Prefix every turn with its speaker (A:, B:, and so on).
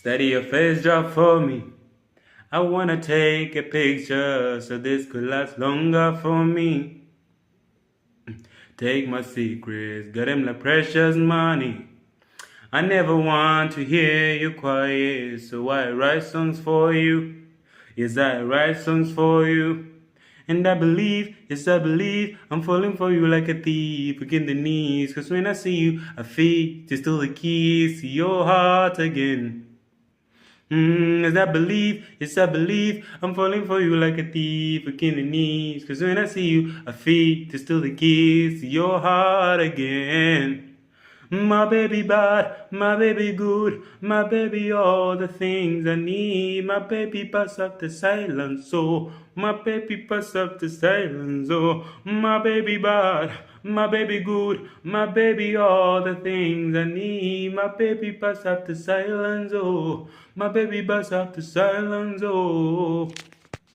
A: Steady your face, drop for me. I wanna take a picture so this could last longer for me. Take my secrets, got them like precious money. I never want to hear you quiet, so I write songs for you. Yes, I write songs for you. And I believe, yes, I believe, I'm falling for you like a thief against the knees. Cause when I see you, I feel to steal the keys to your heart again. Yes, I believe, yes, I believe, I'm falling for you like a thief against the knees. Cause when I see you, I feel to steal the keys to your heart again. My baby bad, my baby good, my baby all the things I need. My baby pass up the silence, oh, my baby pass up the silence, oh. My baby bad, my baby good, my baby all the things I need. My baby pass up the silence, oh, my baby pass up the silence, oh.